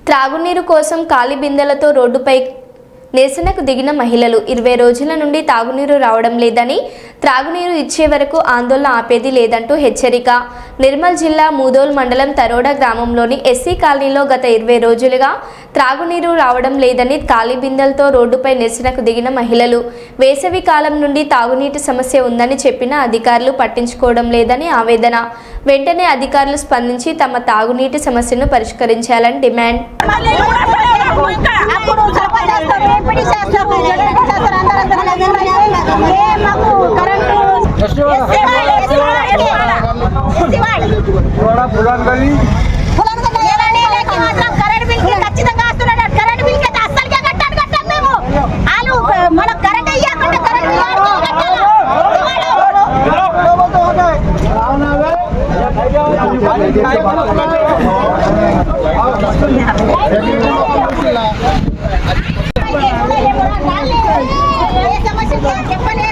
త్రాగునీరు కోసం ఖాళీ బిందెలతో రోడ్డుపై నిరసనకు దిగిన మహిళలు 20 రోజుల నుండి తాగునీరు రావడం లేదని, త్రాగునీరు ఇచ్చే వరకు ఆందోళన ఆపేది లేదంటూ హెచ్చరిక. నిర్మల్ జిల్లా మూదోల్ మండలం తరోడా గ్రామంలోని ఎస్సీ కాలనీలో గత 20 రోజులుగా త్రాగునీరు రావడం లేదని ఖాళీ బిందెలతో రోడ్డుపై నిరసనకు దిగిన మహిళలు వేసవి కాలం నుండి తాగునీటి సమస్య ఉందని చెప్పిన అధికారులు పట్టించుకోవడం లేదని ఆవేదన. వెంటనే అధికారులు స్పందించి తమ తాగునీటి సమస్యను పరిష్కరించాలని డిమాండ్. समस्या